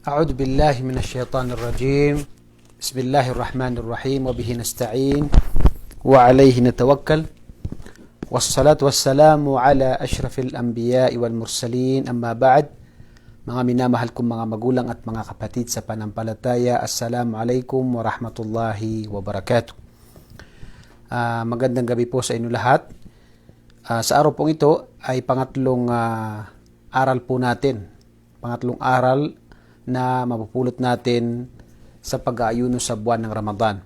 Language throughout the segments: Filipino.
أعوذ بالله من الشيطان الرجيم. بسم الله الرحمن الرحيم وبه نستعين وعليه نتوكل والصلاة والسلام على أشرف الأنبياء والمرسلين أما بعد. Mga minamahal kong mga magulang at mga kapatid sa panampalataya, Assalamu alaikum wa rahmatullahi wa barakatuh. Magandang gabi po sa inyo lahat. Sa araw pong ito ay pangatlong aral po natin. Pangatlong aral na mapupulot natin sa pag-aayuno sa buwan ng Ramadan.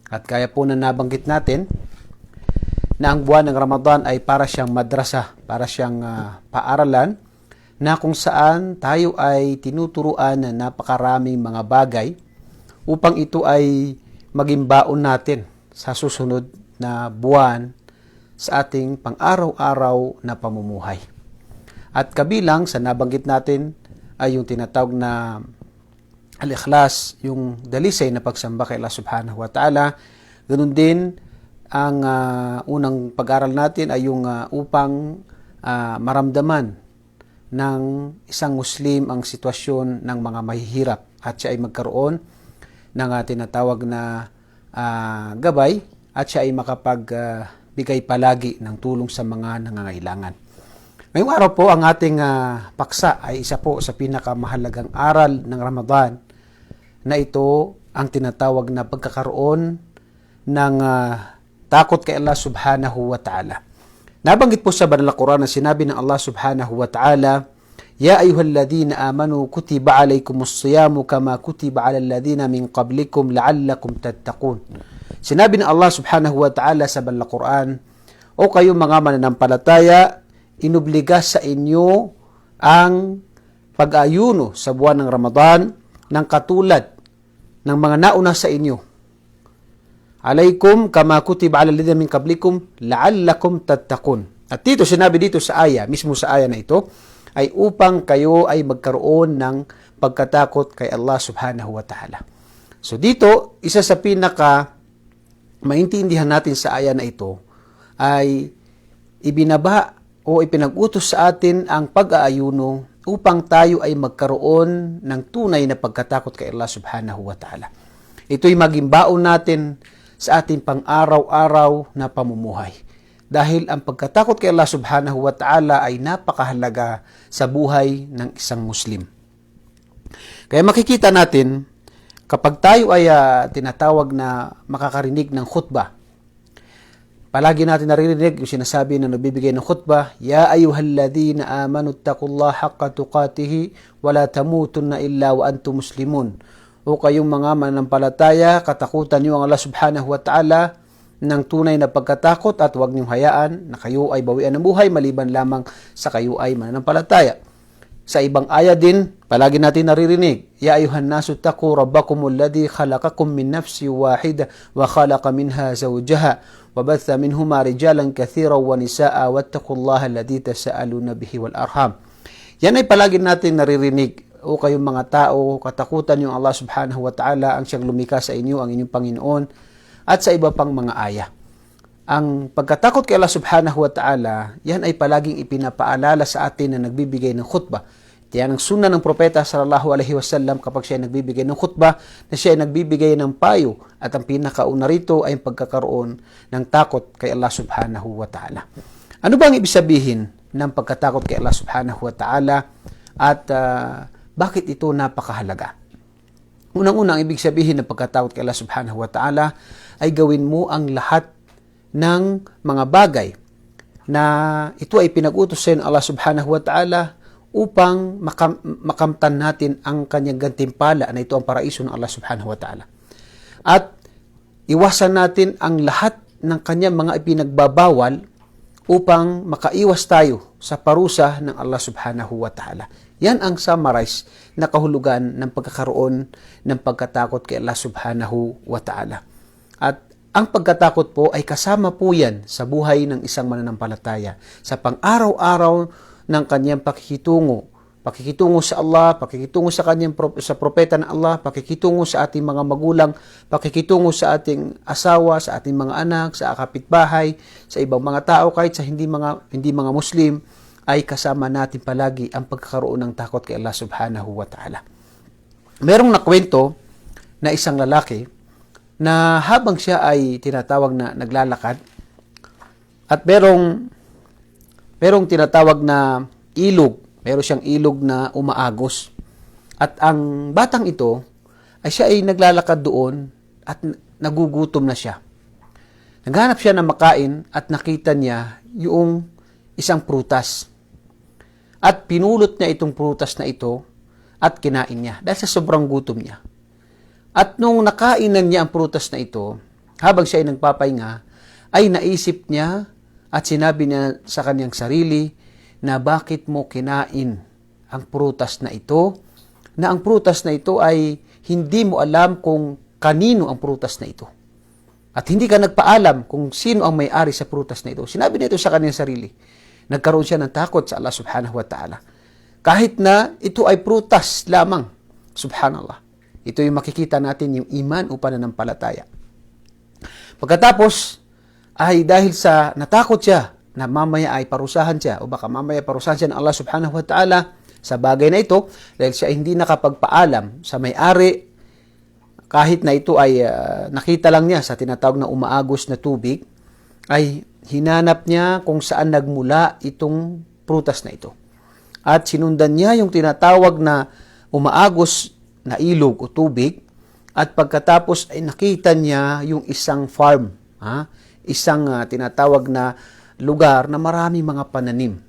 At kaya po na nabanggit natin na ang buwan ng Ramadan ay para siyang madrasa, para siyang paaralan na kung saan tayo ay tinuturuan na napakaraming mga bagay upang ito ay maging baon natin sa susunod na buwan sa ating pang-araw-araw na pamumuhay. At kabilang sa nabanggit natin ay yung tinatawag na al-ikhlas, yung dalisay na pagsamba kay Allah subhanahu wa ta'ala. Ganun din, ang unang pag-aral natin ay yung upang maramdaman ng isang Muslim ang sitwasyon ng mga mahihirap at siya ay magkaroon ng tinatawag na gabay at siya ay makapagbigay palagi ng tulong sa mga nangangailangan. Ngayong araw po, ang ating paksa ay isa po sa pinakamahalagang aral ng Ramadan na ito ang tinatawag na pagkakaroon ng takot kay Allah subhanahu wa ta'ala. Nabanggit po sa Banal na Quran na sinabi ng Allah subhanahu wa ta'ala, Ya ayyuhalladhina amanu kutiba alaykumus siyamu kama kutiba alal ladhina min qablikum la'allakum tattaqun. Sinabi ng Allah subhanahu wa ta'ala sa Banal na Quran, O kayong mga mananampalataya, inubliga sa inyo ang pag-ayuno sa buwan ng Ramadan ng katulad ng mga nauna sa inyo. Alaykum kama kutiba alal ladhina min qablikum la'allakum tattaqun. At dito sinabi dito sa aya, mismo sa aya na ito, ay upang kayo ay magkaroon ng pagkatakot kay Allah subhanahu wa ta'ala. So dito, isa sa pinaka maintindihan natin sa aya na ito ay ibinaba o ipinag-utos sa atin ang pag-aayuno upang tayo ay magkaroon ng tunay na pagkatakot kay Allah subhanahu wa ta'ala. Ito'y maging baon natin sa ating pang-araw-araw na pamumuhay. Dahil ang pagkatakot kay Allah subhanahu wa ta'ala ay napakahalaga sa buhay ng isang Muslim. Kaya makikita natin, kapag tayo ay tinatawag na makakarinig ng khutbah, palagi natin naririnig yung sinasabi na nagbibigay ng khutbah, Ya ayyuhalladhina amanu taqullaha haqqa tuqatihi wa la tamutunna illa wa antum muslimun. O kayong mga mananampalataya, katakutan niyo ang Allah subhanahu wa ta'ala ng tunay na pagkatakot at huwag niyong hayaan na kayo ay bawian ng buhay maliban lamang sa kayo ay mananampalataya. Sa ibang aya din, palagi natin naririnig, Ya ayuhan nasu taqu rabbakumul ladhi khalaqakum min nafsi wahida wa khalaqa minha zawjaha وبث منهما رجالا كثيرا ونساء واتقوا الله الذي تساءلون به والأرحام. Yan ay palagi natin naririnig. O kayong mga tao, katakutan niyo ang Allah subhanahu wa ta'ala, ang siyang lumikha sa inyo, ang inyong Panginoon, at sa iba pang mga aya. Ang pagkatakot kay Allah subhanahu wa ta'ala, yan ay palaging ipinapaalala sa atin na nagbibigay ng khutbah. Yan ang sunna ng propeta sallallahu alaihi wasallam kapag siya ay nagbibigay ng khutbah, na siya ay nagbibigay ng payo at ang pinakauna rito ay ang pagkakaroon ng takot kay Allah subhanahu wa ta'ala. Ano ba ang ibig sabihin ng pagkatakot kay Allah subhanahu wa ta'ala at bakit ito napakahalaga? Unang-unang ibig sabihin ng pagkatakot kay Allah subhanahu wa ta'ala ay gawin mo ang lahat ng mga bagay na ito ay pinag-utos sa Allah subhanahu wa ta'ala upang makamtan natin ang kanyang gantimpala na ito ang paraiso ng Allah subhanahu wa ta'ala. At iwasan natin ang lahat ng kanyang mga ipinagbabawal upang makaiwas tayo sa parusa ng Allah subhanahu wa ta'ala. Yan ang summarize na kahulugan ng pagkakaroon ng pagkatakot kay Allah subhanahu wa ta'ala. At ang pagkatakot po ay kasama po yan sa buhay ng isang mananampalataya, sa pang-araw-araw ng kanyang pakikitungo sa Allah, pakikitungo sa kanyang sa propeta ng Allah, pakikitungo sa ating mga magulang, pakikitungo sa ating asawa, sa ating mga anak, sa kapitbahay, sa ibang mga tao kahit sa hindi mga Muslim, ay kasama natin palagi ang pagkakaroon ng takot kay Allah subhanahu wa ta'ala. merong nakwento na isang lalaki na habang siya ay tinatawag na naglalakad at merong tinatawag na ilog, meron siyang ilog na umaagos. At ang batang ito ay siya ay naglalakad doon at nagugutom na siya. Naghanap siya ng makain at nakita niya yung isang prutas. At pinulot niya itong prutas na ito at kinain niya dahil sa sobrang gutom niya. At nung nakainan niya ang prutas na ito, habang siya ay nagpapahinga, ay naisip niya at sinabi niya sa kanyang sarili na bakit mo kinain ang prutas na ito, na ang prutas na ito ay hindi mo alam kung kanino ang prutas na ito. At hindi ka nagpaalam kung sino ang may-ari sa prutas na ito. Sinabi nito sa kanyang sarili. Nagkaroon siya ng takot sa Allah subhanahu wa ta'ala. Kahit na ito ay prutas lamang. Subhanallah. Ito yung makikita natin yung iman o pananampalataya. Pagkatapos, ay dahil sa natakot siya na mamaya ay parusahan siya o baka mamaya parusahan siya ng Allah subhanahu wa ta'ala sa bagay na ito dahil siya hindi nakapagpaalam sa may-ari kahit na ito ay nakita lang niya sa tinatawag na umaagos na tubig, ay hinanap niya kung saan nagmula itong prutas na ito. At sinundan niya yung tinatawag na umaagos na ilog o tubig at pagkatapos ay nakita niya yung isang farm, isang tinatawag na lugar na marami mga pananim.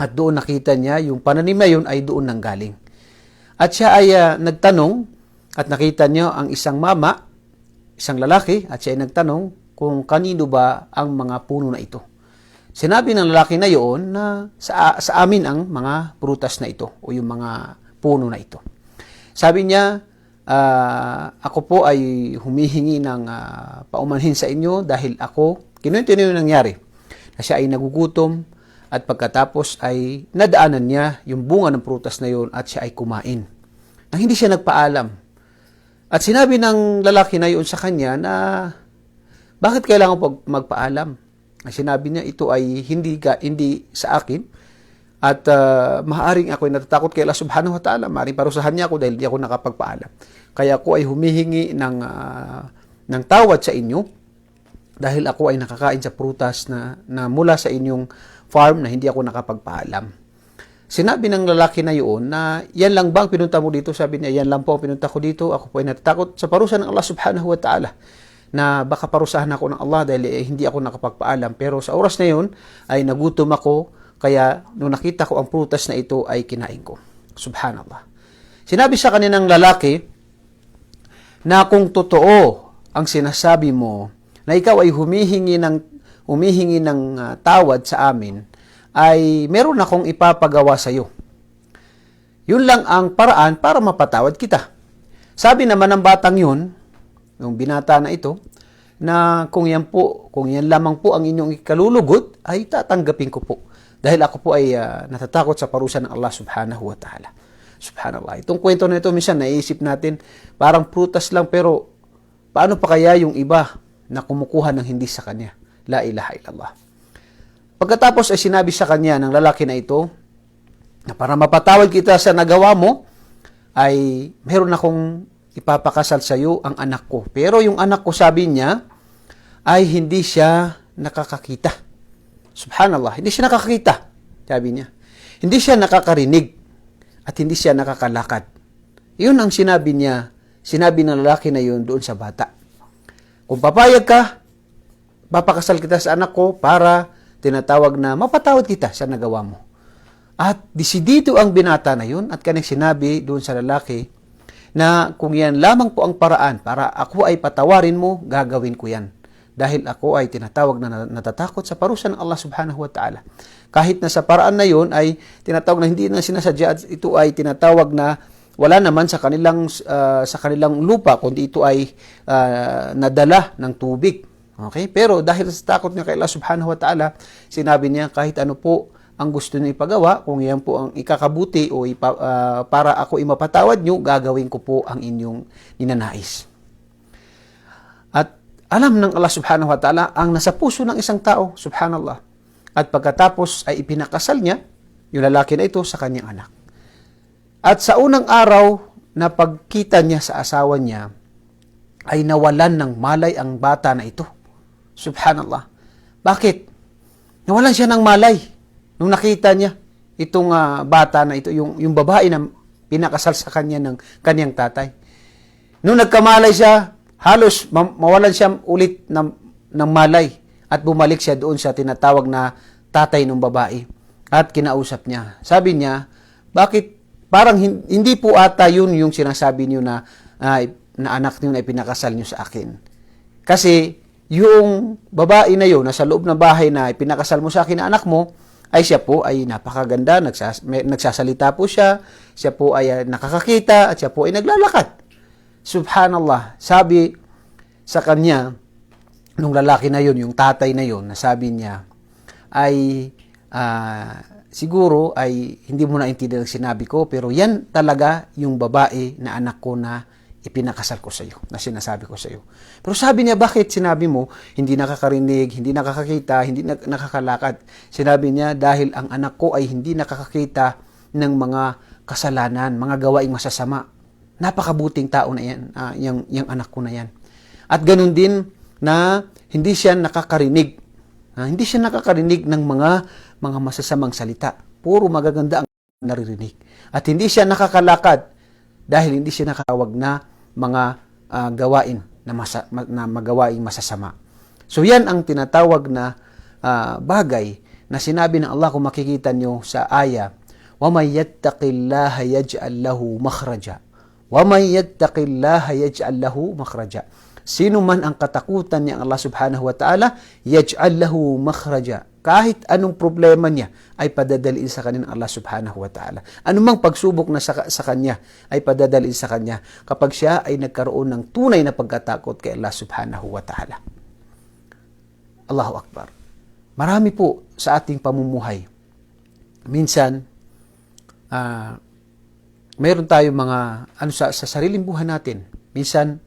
At doon nakita niya yung pananim na yun ay doon nanggaling. At siya ay nagtanong at nakita niyo ang isang mama, isang lalaki, at siya ay nagtanong kung kanino ba ang mga puno na ito. Sinabi ng lalaki na yun na sa amin ang mga prutas na ito o yung mga puno na ito. Sabi niya, ako po ay humihingi ng paumanhin sa inyo dahil ako, kinuwento niyo yung nangyari, na siya ay nagugutom at pagkatapos ay nadaanan niya yung bunga ng prutas na yun at siya ay kumain. Nang hindi siya nagpaalam. At sinabi ng lalaki na yun sa kanya na bakit kailangan magpaalam? Sinabi niya ito ay hindi sa akin at maaaring ako ay natatakot kay Allah subhanahu wa ta'ala. Maaaring parusahan niya ako dahil di ako nakapagpaalam. Kaya ako ay humihingi ng tawad sa inyo dahil ako ay nakakain sa prutas na mula sa inyong farm na hindi ako nakapagpaalam. Sinabi ng lalaki na yun na yan lang bang pinunta mo dito? Sabi niya, yan lang po ang pinunta ko dito. Ako po ay natatakot sa parusa ng Allah subhanahu wa ta'ala na baka parusahan ako ng Allah dahil hindi ako nakapagpaalam. Pero sa oras na yun ay nagutom ako kaya nung nakita ko ang prutas na ito ay kinain ko. Subhanallah. Sinabi sa kanya ng lalaki na kung totoo ang sinasabi mo na ikaw ay humihingi ng tawad sa amin, ay meron akong ipapagawa sa iyo. Yun lang ang paraan para mapatawad kita. Sabi naman ng batang yun, yung binata na ito, na kung yan lamang po ang inyong ikalulugot, ay tatanggapin ko po. Dahil ako po ay natatakot sa parusa ng Allah subhanahu wa ta'ala. Subhanallah. Itong kwento na ito, minsan naisip natin, parang prutas lang, pero paano pa kaya yung iba na kumukuha ng hindi sa kanya? La ilaha illallah. Pagkatapos ay sinabi sa kanya ng lalaki na ito na para mapatawad kita sa nagawa mo ay meron akong ipapakasal sa iyo ang anak ko. Pero yung anak ko, sabi niya, ay hindi siya nakakakita. Subhanallah, hindi siya nakakakita, sabi niya. Hindi siya nakakarinig at hindi siya nakakalakad. Yun ang sinabi ng lalaki na yun doon sa bata. Kung papayag ka, papakasal kita sa anak ko para tinatawag na mapatawad kita sa nagawa mo. At disidido ang binata na yun at kanyang sinabi doon sa lalaki na kung yan lamang po ang paraan para ako ay patawarin mo, gagawin ko yan. Dahil ako ay tinatawag na natatakot sa parusa ng Allah subhanahu wa ta'ala. Kahit na sa paraan na yun ay tinatawag na hindi na sinasadya, ito ay tinatawag na wala naman sa kanilang lupa kundi ito ay nadala ng tubig. Okay? Pero dahil sa takot niya kay Allah subhanahu wa ta'ala, sinabi niya kahit ano po ang gusto niyo ipagawa, kung yan po ang ikakabuti o para ako imapatawad niyo, gagawin ko po ang inyong ninanais. At alam ng Allah subhanahu wa ta'ala ang nasa puso ng isang tao, subhanallah. At pagkatapos ay ipinakasal niya yung lalaki na ito sa kanyang anak. At sa unang araw na pagkita niya sa asawa niya, ay nawalan ng malay ang bata na ito. Subhanallah. Bakit? Nawalan siya ng malay nung nakita niya itong bata na ito, yung babae na pinakasal sa kanya ng kanyang tatay. Nung nagkamalay siya, halos mawalan siya ulit ng malay at bumalik siya doon sa tinatawag na tatay ng babae at kinausap niya. Sabi niya, bakit parang hindi po ata yun yung sinasabi niyo na anak niyo na ipinakasal niyo sa akin. Kasi yung babae na yun, nasa loob ng bahay na ipinakasal mo sa akin na anak mo, ay siya po ay napakaganda, nagsasalita po siya po ay nakakakita, at siya po ay naglalakad. Subhanallah, sabi sa kanya, nung lalaki na yun, yung tatay na yun, nasabi niya, ay siguro ay hindi mo naintindihan ang sinabi ko, pero yan talaga yung babae na anak ko na ipinakasal ko sa iyo, na sinasabi ko sa iyo. Pero sabi niya, bakit sinabi mo, hindi nakakarinig, hindi nakakakita, hindi nakakalakad? Sinabi niya, dahil ang anak ko ay hindi nakakakita ng mga kasalanan, mga gawaing masasama. Napakabuting tao na yan, yung anak ko na yan. At ganun din na hindi siya nakakarinig. Hindi siya nakakarinig ng mga masasamang salita. Puro magaganda ang naririnig. At hindi siya nakakalakad dahil hindi siya nakakawag na mga gawain na magawaing masasama. So yan ang tinatawag na bagay na sinabi ng Allah kung makikita nyo sa aya, وَمَنْ يَتَّقِ اللَّهَ يَجْعَلْ لَهُ مَخْرَجًا وَمَنْ يَتَّقِ اللَّهَ يَجْعَلْ لَهُ مَخْرَجًا. Sino man ang katakutan niya ang Allah subhanahu wa ta'ala, yaj'al lahu makhraja. Kahit anong problema niya ay padadalin sa kanya ng Allah subhanahu wa ta'ala. Anumang pagsubok na sa kanya ay padadalin sa kanya kapag siya ay nagkaroon ng tunay na pagkatakot kay Allah subhanahu wa ta'ala. Allahu Akbar. Marami po sa ating pamumuhay. Minsan, mayroon tayong mga, sa sariling buhay natin, minsan,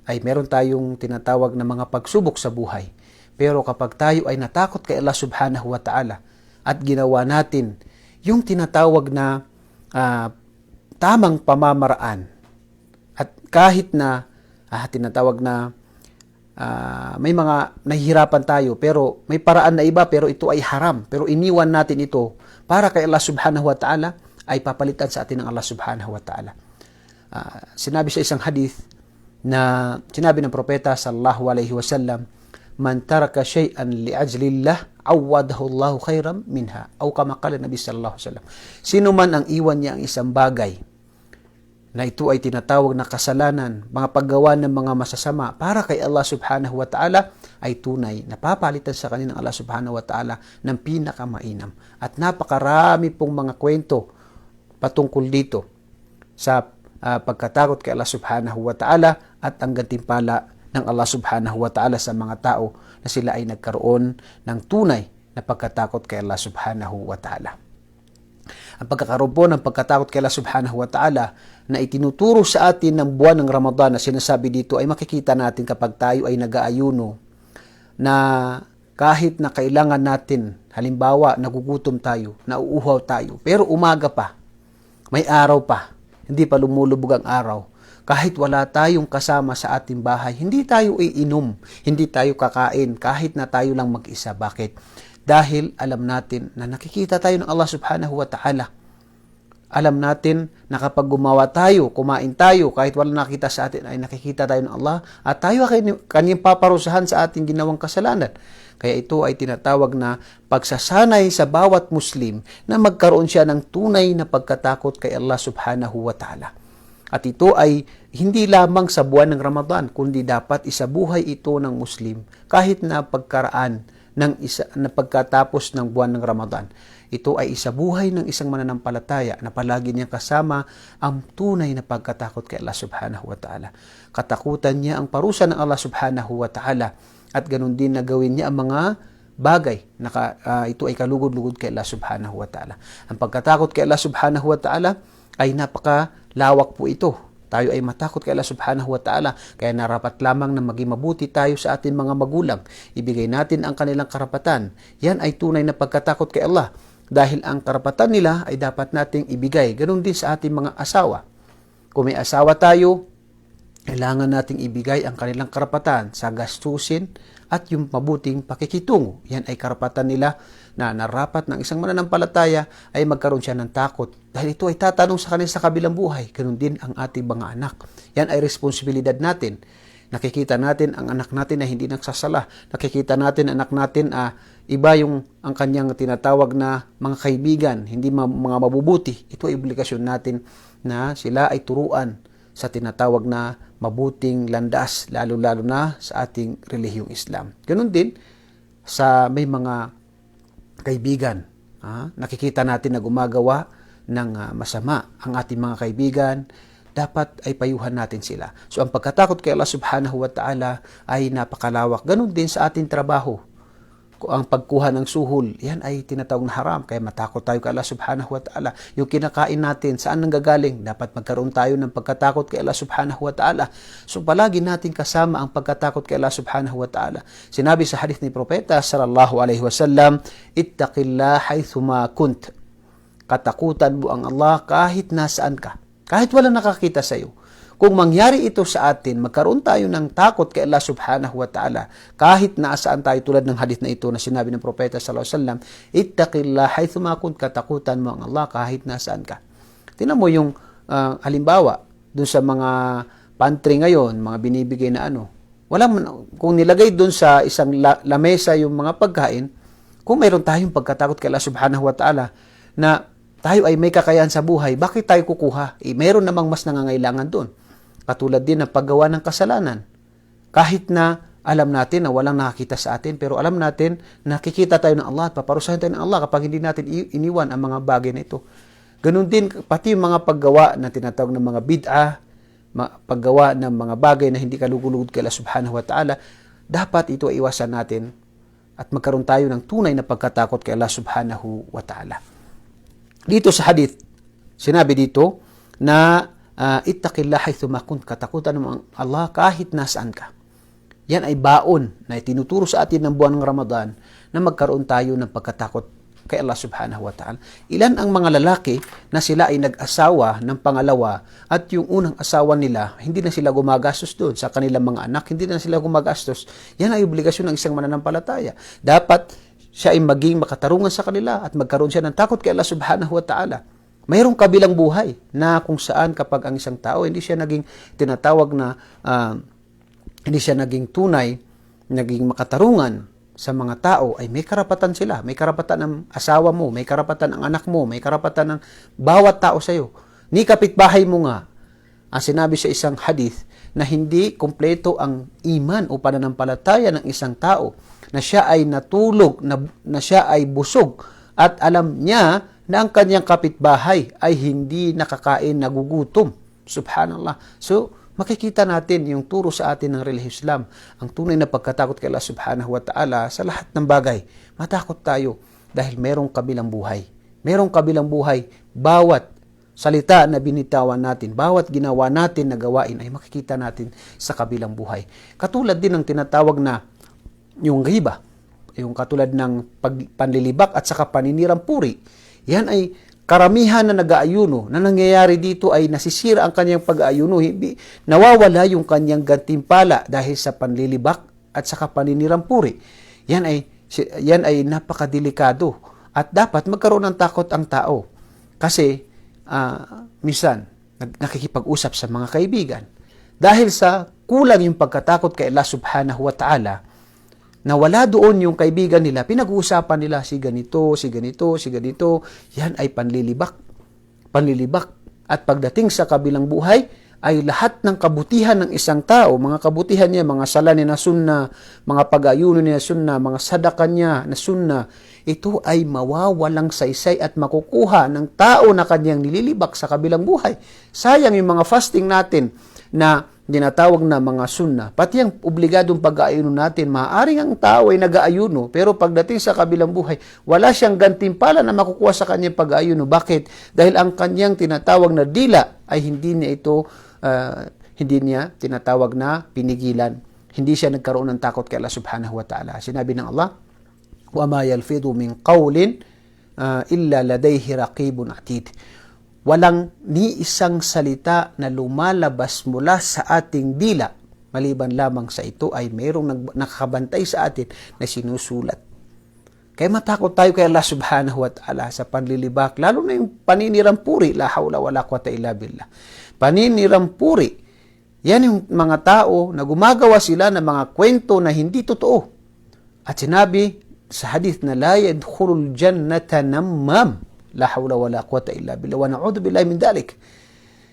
ay meron tayong tinatawag na mga pagsubok sa buhay. Pero kapag tayo ay natakot kay Allah subhanahu wa ta'ala at ginawa natin yung tinatawag na tamang pamamaraan, at kahit na tinatawag na may mga nahihirapan tayo pero may paraan na iba pero ito ay haram, pero iniwan natin ito para kay Allah subhanahu wa ta'ala, ay papalitan sa atin ng Allah subhanahu wa ta'ala. Sinabi sa isang hadith na sinabi ng propeta sallallahu alaihi wasallam, man taraka shay'an li'ajlillah awadahu Allahu khairan minha, o kama qala Nabi sallallahu alaihi wasallam. Sino man ang iwan niya ang isang bagay na ito ay tinatawag na kasalanan, mga paggawa ng mga masasama para kay Allah subhanahu wa ta'ala, ay tunay na papalitan sa kanya ng Allah subhanahu wa ta'ala ng pinakamainam. At napakarami pong mga kwento patungkol dito sa pagkatakot kay Allah subhanahu wa ta'ala at ang gantimpala ng Allah subhanahu wa ta'ala sa mga tao na sila ay nagkaroon ng tunay na pagkatakot kay Allah subhanahu wa ta'ala. Ang pagkakaroon po ng pagkatakot kay Allah subhanahu wa ta'ala na itinuturo sa atin ng buwan ng Ramadan na sinasabi dito ay makikita natin kapag tayo ay nag-aayuno, na kahit na kailangan natin, halimbawa nagugutom tayo, nauuhaw tayo, pero umaga pa, may araw pa, hindi pa lumulubog ang araw, kahit wala tayong kasama sa ating bahay, hindi tayo iinom, hindi tayo kakain, kahit na tayo lang mag-isa. Bakit? Dahil alam natin na nakikita tayo ng Allah subhanahu wa ta'ala. Alam natin na kapag gumawa tayo, kumain tayo, kahit wala nakita sa atin, ay nakikita tayo ng Allah at tayo kanyang paparusahan sa ating ginawang kasalanan. Kaya ito ay tinatawag na pagsasanay sa bawat Muslim na magkaroon siya ng tunay na pagkatakot kay Allah subhanahu wa ta'ala. At ito ay hindi lamang sa buwan ng Ramadan, kundi dapat isabuhay ito ng Muslim kahit na pagkaraan na pagkatapos ng buwan ng Ramadan. Ito ay isabuhay ng isang mananampalataya na palagi niya kasama ang tunay na pagkatakot kay Allah subhanahu wa ta'ala. Katakutan niya ang parusa ng Allah subhanahu wa ta'ala at ganun din na gawin niya ang mga bagay na ito ay kalugod-lugod kay Allah subhanahu wa ta'ala. Ang pagkatakot kay Allah subhanahu wa ta'ala ay napakalawak po ito. Tayo ay matakot kay Allah subhanahu wa ta'ala, kaya narapat lamang na maging mabuti tayo sa ating mga magulang. Ibigay natin ang kanilang karapatan. Yan ay tunay na pagkatakot kay Allah. Dahil ang karapatan nila ay dapat nating ibigay. Ganun din sa ating mga asawa. Kung may asawa tayo, kailangan nating ibigay ang kanilang karapatan sa gastusin at yung mabuting pakikitungo. Yan ay karapatan nila na narapat ng isang mananampalataya ay magkaroon siya ng takot. Dahil ito ay tatanong sa kanila sa kabilang buhay. Ganun din ang ating mga anak. Yan ay responsibilidad natin. Nakikita natin ang anak natin na hindi nagsasala. Nakikita natin ang anak natin iba yung ang kanyang tinatawag na mga kaibigan, hindi mga mabubuti. Ito ay obligasyon natin na sila ay turuan sa tinatawag na mabuting landas, lalo-lalo na sa ating relihiyong Islam. Ganun din sa may mga kaibigan. Nakikita natin na gumagawa ng masama ang ating mga kaibigan, dapat ay payuhan natin sila. So ang pagkatakot kay Allah subhanahu wa ta'ala ay napakalawak. Ganun din sa ating trabaho. Ang pagkuha ng suhol, yan ay tinatawag na haram. Kaya matakot tayo kay Allah subhanahu wa ta'ala. Yung kinakain natin, saan nanggagaling? Dapat magkaroon tayo ng pagkatakot kay Allah subhanahu wa ta'ala. So palagi natin kasama ang pagkatakot kay Allah subhanahu wa ta'ala. Sinabi sa hadith ni Propeta sallallahu alaihi wasallam, ittaqillah haythuma kunt. Katakutan mo ang Allah kahit nasaan ka. Kahit walang nakakita sa iyo. Kung mangyari ito sa atin, magkaroon tayo ng takot kay Allah subhanahu wa ta'ala, kahit naasaan tayo, tulad ng hadith na ito na sinabi ng Propeta sallallahu alaihi wasallam, ittaqillah haythuma kunt, katakutan mo ang Allah kahit nasaan ka. Tingnan mo yung halimbawa dun sa mga pantry ngayon, mga binibigay na kung nilagay dun sa isang lamesa yung mga pagkain, kung mayroon tayong pagkatakot kay Allah subhanahu wa ta'ala na tayo ay may kakayahan sa buhay, bakit tayo kukuha? Mayroon namang mas nangangailangan dun. Katulad din ng paggawa ng kasalanan. Kahit na alam natin na walang nakakita sa atin, pero alam natin nakikita tayo ng Allah at paparusahan tayo ng Allah kapag hindi natin iniwan ang mga bagay na ito. Ganun din, pati yung mga paggawa na tinatawag ng mga bid'ah, paggawa ng mga bagay na hindi kalugulugod kay Allah subhanahu wa ta'ala, dapat ito ay iwasan natin at magkaroon tayo ng tunay na pagkatakot kay Allah subhanahu wa ta'ala. Dito sa hadith, sinabi dito na ittaqillah haythuma kunt, katakutan mo ang Allah kahit nasaan ka. Yan ay baon na itinuturo sa atin ng buwan ng Ramadan na magkaroon tayo ng pagkatakot kay Allah subhanahu wa ta'ala. Ilan ang mga lalaki na sila ay nag-asawa ng pangalawa at yung unang asawa nila, hindi na sila gumagastos doon sa kanilang mga anak, hindi na sila gumagastos. Yan ay obligasyon ng isang mananampalataya. Dapat siya ay maging makatarungan sa kanila at magkaroon siya ng takot kay Allah subhanahu wa ta'ala. Mayroong kabilang buhay na kung saan kapag ang isang tao hindi siya naging tinatawag na hindi siya naging tunay, naging makatarungan sa mga tao, ay may karapatan sila. May karapatan ng asawa mo, may karapatan ng anak mo, may karapatan ng bawat tao sa iyo. Ni kapitbahay mo nga, ang sinabi sa isang hadith na hindi kumpleto ang iman o pananampalataya ng isang tao, na siya ay natulog, na siya ay busog, at alam niya na ang kanyang kapitbahay ay hindi nakakain, nagugutom. Subhanallah. So, makikita natin yung turo sa atin ng relihiyong Islam, ang tunay na pagkatakot kay Allah subhanahu wa ta'ala sa lahat ng bagay. Matakot tayo dahil merong kabilang buhay. Merong kabilang buhay. Bawat salita na binitawan natin, bawat ginawa natin na gawain ay makikita natin sa kabilang buhay. Katulad din ng tinatawag na yung ghiba, yung katulad ng panlilibak at saka paninirang puri. Yan ay karamihan na nag-aayuno, na nangyayari dito ay nasisira ang kanyang pag-aayuno, nawawala yung kanyang gantimpala dahil sa panlilibak at saka paninirang puri. Yan ay napakadelikado at dapat magkaroon ng takot ang tao. Kasi minsan nakikipag-usap sa mga kaibigan dahil sa kulang yung pagkatakot kay Allah subhanahu wa ta'ala, na wala doon yung kaibigan nila, pinag-uusapan nila si ganito, si ganito, si ganito. Yan ay panlilibak. Panlilibak. At pagdating sa kabilang buhay, ay lahat ng kabutihan ng isang tao, mga kabutihan niya, mga sala niya na sunna, mga pag-ayuno niya na sunna, mga sadaka niya na sunna, ito ay mawawalang saysay at makukuha ng tao na kanyang nililibak sa kabilang buhay. Sayang yung mga fasting natin na dinatawag na mga sunna. Pati ang obligadong pag-aayuno natin, maaaring ang tao ay nag-aayuno, pero pagdating sa kabilang buhay, wala siyang gantimpala na makukuha sa kanyang pag-aayuno. Bakit? Dahil ang kanyang tinatawag na dila ay hindi niya tinatawag na pinigilan. Hindi siya nagkaroon ng takot kay Allah subhanahu wa ta'ala. Sinabi ng Allah, وَمَا يَلْفِظُ مِنْ قَوْلٍ إِلَّا لَدَيْهِ رَقِيبٌ عَتِيدٌ. walang ni isang salita na lumalabas mula sa ating dila, maliban lamang sa ito ay mayroong nakakabantay sa atin na sinusulat. Kaya matakot tayo kay Allah subhanahu wa ta'ala sa panlilibak, lalo na yung paninirampuri, la hawla wala quwata illa billah. Paninirampuri, yan yung mga tao na gumagawa sila ng mga kwento na hindi totoo. At sinabi sa hadith na la yadkhulul jannata nammam, la hawla wala quwata illa billah, wa na'udhu billahi min dalik.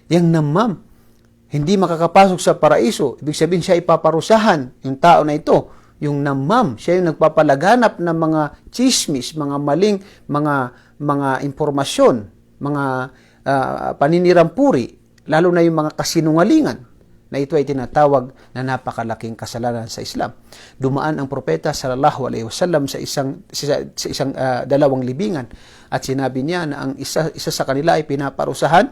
Yang nammam, hindi makakapasok sa paraiso, ibig sabihin siya ipaparusahan, yung tao na ito. Yung namam, siya yung nagpapalaganap ng mga chismis, mga maling, mga impormasyon, mga paninirampuri, lalo na yung mga kasinungalingan, na ito ay tinatawag na napakalaking kasalanan sa Islam. Dumaan ang propeta sallallahu alaihi wasallam sa isang dalawang libingan at sinabi niya na ang isa sa kanila ay pinaparusahan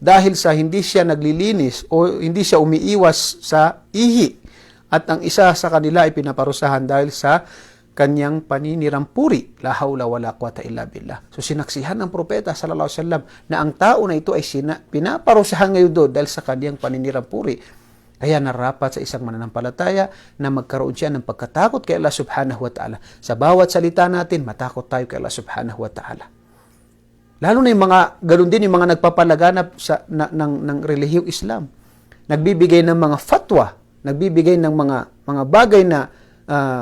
dahil sa hindi siya naglilinis o hindi siya umiiwas sa ihi. At ang isa sa kanila ay pinaparusahan dahil sa kanyang paninirampuri. La hawla wala quwata illa billah. So sinaksihan ng propeta sallallahu alaihi wasallam na ang tao na ito ay pinaparusahan ngayon doon dahil sa kanyang paninirampuri. Kaya narapat sa isang mananampalataya na magkaroon siya ng pagkatakot kay Allah subhanahu wa ta'ala. Sa bawat salita natin, matakot tayo kay Allah subhanahu wa ta'ala. Lalo na yung mga, ganoon din yung mga nagpapalaganap ng relihiyong Islam. Nagbibigay ng mga fatwa, nagbibigay ng mga bagay na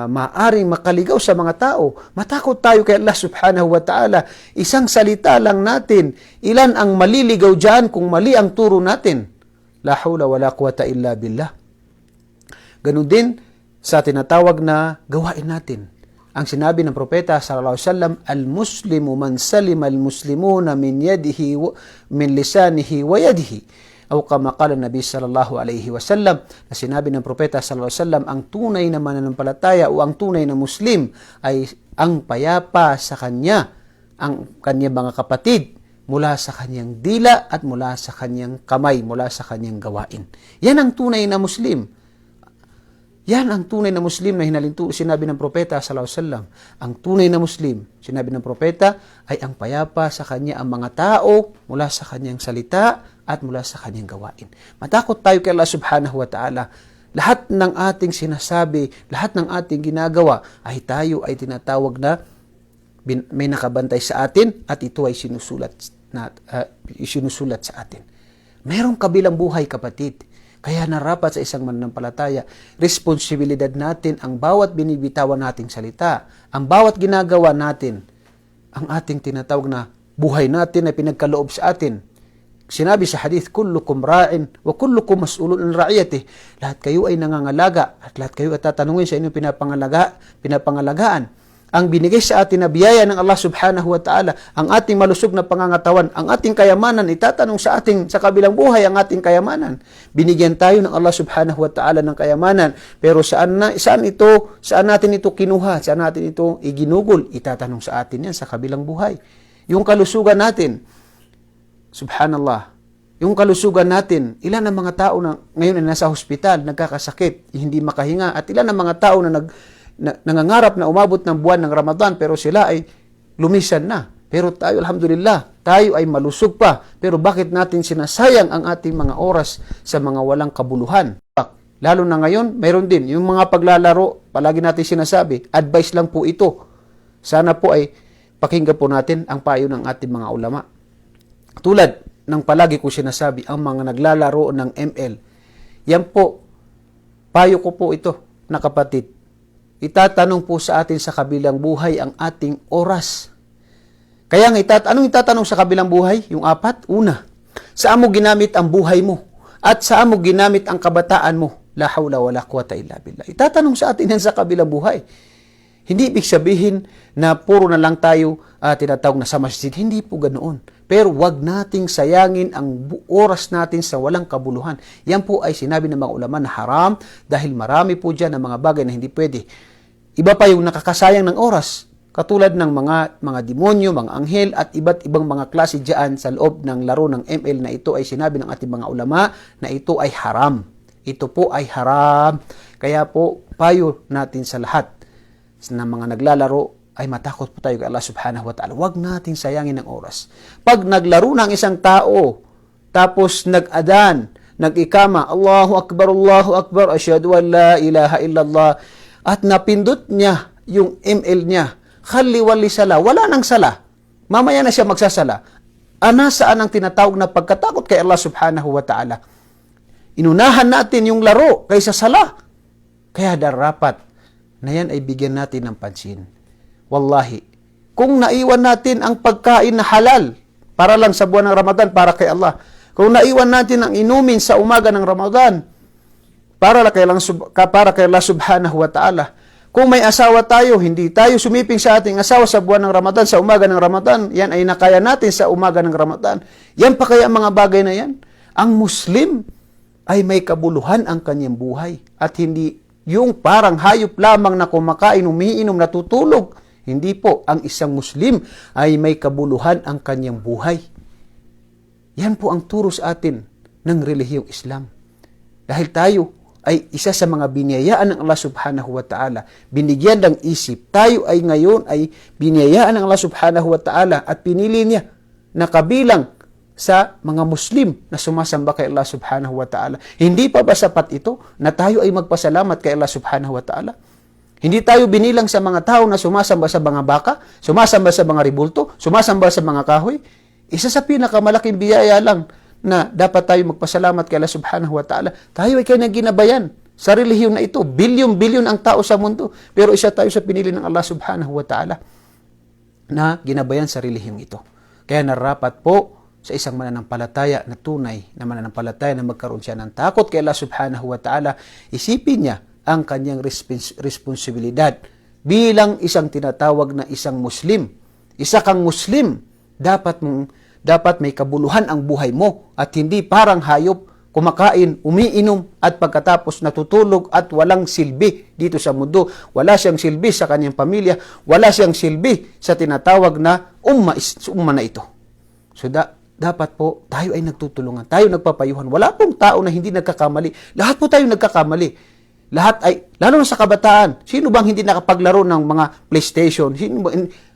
maaring makaligaw sa mga tao. Matakot tayo kay Allah subhanahu wa ta'ala. Isang salita lang natin, ilan ang maliligaw dyan kung mali ang turo natin. La hawla wala quwata illa billah. Ganun din sa tinatawag na gawain natin. Ang sinabi ng propeta sallallahu alaihi wasallam, al-muslimu man salima al-muslimuna min yadihi min lisanihi wa yadihi. O kama qala Nabi sallallahu alaihi wasallam, na sinabi ng propeta sallallahu alaihi wasallam, ang tunay na mananampalataya o ang tunay na Muslim ay ang payapa sa kanya, ang kanyang mga kapatid, mula sa kanyang dila at mula sa kanyang kamay, mula sa kanyang gawain. Yan ang tunay na Muslim. Yan ang tunay na Muslim na sinabi ng propeta sallallahu alaihi wasallam. Ang tunay na Muslim, sinabi ng propeta, ay ang payapa sa kanya ang mga tao mula sa kanyang salita at mula sa kanyang gawain. Matakot tayo kay Allah subhanahu wa ta'ala. Lahat ng ating sinasabi, lahat ng ating ginagawa, ay tayo ay tinatawag na may nakabantay sa atin at ito ay sinusulat sa atin. Mayroong kabilang buhay, kapatid. Kaya narapat sa isang mananampalataya, responsibilidad natin ang bawat binibitawan nating salita, ang bawat ginagawa natin, ang ating tinatawag na buhay natin na pinagkaloob sa atin. Sinabi sa hadith, kullukum ra'in wa kullukum mas'ulun an ra'iyatih. Lahat kayo ay nangangalaga at lahat kayo ay tatanungin sa inyong pinapangalagaan. Ang binigay sa atin na biyaya ng Allah subhanahu wa ta'ala, ang ating malusog na pangangatawan, ang ating kayamanan, itatanong sa ating sa kabilang buhay ang ating kayamanan. Binigyan tayo ng Allah subhanahu wa ta'ala ng kayamanan, pero saan natin ito kinuha, saan natin ito iginugol, itatanong sa atin yan sa kabilang buhay. Yung kalusugan natin, subhanallah, yung kalusugan natin, ilan ang mga tao na ngayon ay nasa hospital, nagkakasakit, hindi makahinga, at ilan ang mga tao na nangangarap na umabot ng buwan ng Ramadan pero sila ay lumisan na. Pero tayo, alhamdulillah, tayo ay malusog pa. Pero bakit natin sinasayang ang ating mga oras sa mga walang kabuluhan? Lalo na ngayon, mayroon din yung mga paglalaro, palagi natin sinasabi, advice lang po ito. Sana po ay pakinggan po natin ang payo ng ating mga ulama. Tulad ng palagi ko sinasabi, ang mga naglalaro ng ML. Yan po, payo ko po ito na kapatid. Itatanong po sa atin sa kabilang buhay ang ating oras. Kaya anong itatanong sa kabilang buhay? Yung apat? Una, saan mo ginamit ang buhay mo? At saan mo ginamit ang kabataan mo? La hawla wala quwata illa billah. Itatanong sa atin yan sa kabilang buhay. Hindi ibig sabihin na puro na lang tayo tinatawag na sa masjid. Hindi po ganoon. Pero wag nating sayangin ang oras natin sa walang kabuluhan. Yan po ay sinabi ng mga ulama na haram dahil marami po dyan ang mga bagay na hindi pwede. Iba pa yung nakakasayang ng oras. Katulad ng mga demonyo, mga anghel at iba't ibang mga klase dyan sa loob ng laro ng ML na ito ay sinabi ng ating mga ulama na ito ay haram. Ito po ay haram. Kaya po payo natin sa lahat na mga naglalaro ay matakot po tayo kay Allah subhanahu wa ta'ala. Huwag natin sayangin ang oras. Pag naglaro ng isang tao, tapos nag-adan, nag-ikama, Allahu Akbar, asyhadu an la ilaha illallah, at napindot niya yung ML niya, khali wali sala, wala nang sala. Mamaya na siya magsasala. Nasaan ang tinatawag na pagkatakot kay Allah subhanahu wa ta'ala? Inunahan natin yung laro kaysa sala. Kaya darapat na yan ay bigyan natin ng pansin. Wallahi, kung naiwan natin ang pagkain na halal para lang sa buwan ng Ramadan, para kay Allah, kung naiwan natin ang inumin sa umaga ng Ramadan, para kay Allah subhanahu wa ta'ala, kung may asawa tayo, hindi tayo sumiping sa ating asawa sa buwan ng Ramadan, sa umaga ng Ramadan, yan ay nakaya natin sa umaga ng Ramadan. Yan pa kaya ang mga bagay na yan? Ang Muslim ay may kabuluhan ang kanyang buhay at hindi yung parang hayop lamang na kumakain, umiinom, natutulog. Hindi po, ang isang Muslim ay may kabuluhan ang kanyang buhay. Yan po ang turo sa atin ng relihiyong Islam. Dahil tayo ay isa sa mga biniyayaan ng Allah subhanahu wa ta'ala, binigyan ng isip, tayo ay ngayon ay biniyayaan ng Allah subhanahu wa ta'ala at pinili niya na kabilang sa mga Muslim na sumasamba kay Allah subhanahu wa ta'ala. Hindi pa ba sapat ito na tayo ay magpasalamat kay Allah subhanahu wa ta'ala? Hindi tayo binilang sa mga tao na sumasamba sa mga baka, sumasamba sa mga ribulto, sumasamba sa mga kahoy. Isa sa pinakamalaking biyaya lang na dapat tayo magpasalamat kay Allah subhanahu wa ta'ala. Tayo ay kanyang ginabayan sa relihiyon na ito. Bilyon-bilyon ang tao sa mundo. Pero isa tayo sa pinili ng Allah subhanahu wa ta'ala na ginabayan sa relihiyong ito. Kaya narapat po sa isang mananampalataya na tunay na mananampalataya na magkaroon siya ng takot kay Allah subhanahu wa ta'ala, isipin niya ang kanyang responsibilidad bilang isang tinatawag na isang Muslim. Isa kang Muslim, dapat may kabuluhan ang buhay mo at hindi parang hayop, kumakain, umiinom at pagkatapos natutulog at walang silbi dito sa mundo. Wala siyang silbi sa kanyang pamilya, wala siyang silbi sa tinatawag na umma na ito. So dapat po tayo ay nagtutulungan, tayo nagpapayuhan. Wala pong tao na hindi nagkakamali. Lahat po tayo nagkakamali. Lahat ay, lalo na sa kabataan, sino bang hindi nakapaglaro ng mga PlayStation?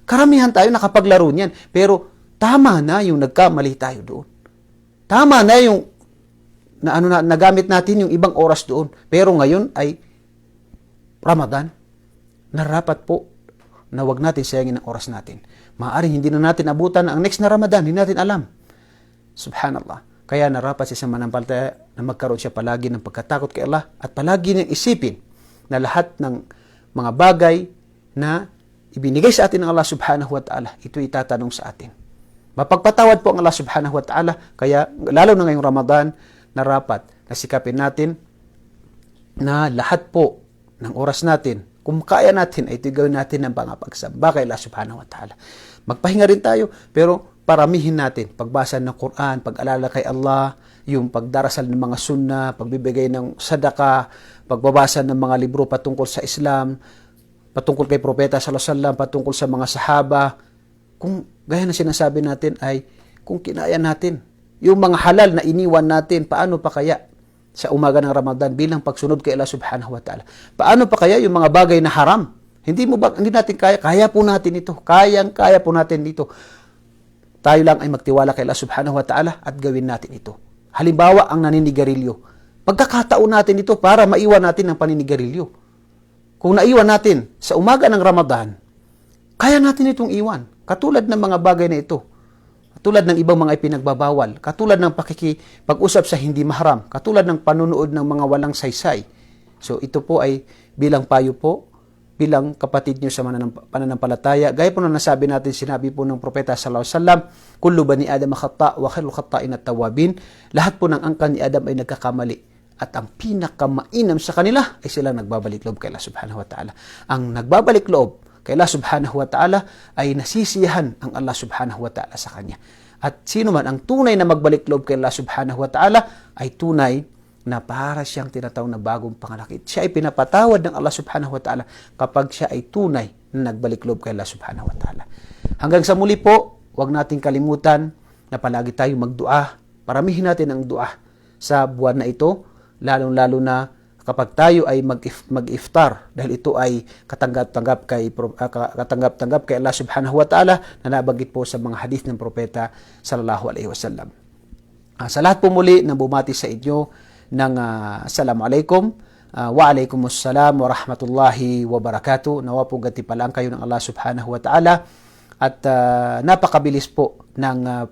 Karamihan tayo nakapaglaro niyan. Pero tama na yung nagkamali tayo doon. Tama na yung nagamit natin yung ibang oras doon. Pero ngayon ay Ramadan. Narapat po na wag natin sayangin ang oras natin. Maaaring hindi na natin abutan ang next na Ramadan. Hindi natin alam. Subhanallah. Kaya narapat sa isang mananampalataya na magkaroon siya palagi ng pagkatakot kay Allah at palagi niyang isipin na lahat ng mga bagay na ibinigay sa atin ng Allah subhanahu wa ta'ala, ito itatanong sa atin. Mapagpatawad po ang Allah subhanahu wa ta'ala, kaya lalo na ngayong Ramadan, narapat na sikapin natin na lahat po ng oras natin, kung kaya natin, ay ito gawin natin ng pangapagsamba kay Allah subhanahu wa ta'ala. Magpahinga rin tayo, pero paramihin natin pagbasa ng Quran, pag-alala kay Allah, yung pagdarasal ng mga sunnah, pagbibigay ng sadaka, pagbabasa ng mga libro patungkol sa Islam, patungkol kay Propeta sallallahu alaihi wasallam, patungkol sa mga sahaba. Kung gaya na sinasabi natin ay kung kinaya natin yung mga halal na iniwan natin, paano pa kaya sa umaga ng Ramadan bilang pagsunod kay Allah subhanahu wa ta'ala? Paano pa kaya yung mga bagay na haram? Hindi natin kaya? Kaya po natin ito. Kaya po natin dito. Tayo lang ay magtiwala kay Allah subhanahu wa ta'ala at gawin natin ito. Halimbawa, ang naninigarilyo. Pagkakataon natin ito para maiwan natin ang paninigarilyo. Kung naiwan natin sa umaga ng Ramadan, kaya natin itong iwan. Katulad ng mga bagay na ito. Katulad ng ibang mga ipinagbabawal. Katulad ng pag-usap sa hindi mahram. Katulad ng panunood ng mga walang saysay. So ito po ay bilang payo po, bilang kapatid nyo sa pananampalataya. Gaya po na nasabi natin, sinabi po ng Propeta sallallahu alaihi wasallam, kullu bani Adam khata' wa khairul khata'in at-tawwabin. Lahat po ng angkan ni Adam ay nagkakamali. At ang pinakamainam sa kanila ay silang nagbabalik loob kay Allah subhanahu wa ta'ala. Ang nagbabalik loob kay Allah subhanahu wa ta'ala ay nasisiyahan ang Allah subhanahu wa ta'ala sa kanya. At sino man ang tunay na magbalik loob kay Allah subhanahu wa ta'ala ay tunay na para siyang tinatawag na bagong panganakit. Siya ay pinapatawad ng Allah subhanahu wa ta'ala kapag siya ay tunay na nagbalik loob kay Allah subhanahu wa ta'ala. Hanggang sa muli po, huwag nating kalimutan na palagi tayong magdua. Paramihin natin ang dua sa buwan na ito, lalong-lalo na kapag tayo ay mag-iftar, dahil ito ay katanggap-tanggap kay Allah subhanahu wa ta'ala na nabanggit po sa mga hadith ng propeta sallallahu alaihi wasallam. Sa lahat po muli na bumati sa inyo ng assalamualaikum, wa alaikumussalam wa rahmatullahi wa barakatuh. Nawa po gantimpalaan kayo ng Allah subhanahu wa ta'ala at napakabilis po ng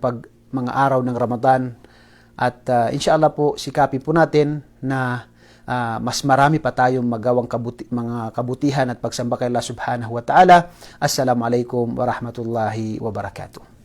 mga araw ng Ramadan at inshallah po sikapin po natin na mas marami pa tayong magawang mga kabutihan at pagsamba kay Allah subhanahu wa ta'ala. Assalamualaikum wa rahmatullahi wa barakatuh.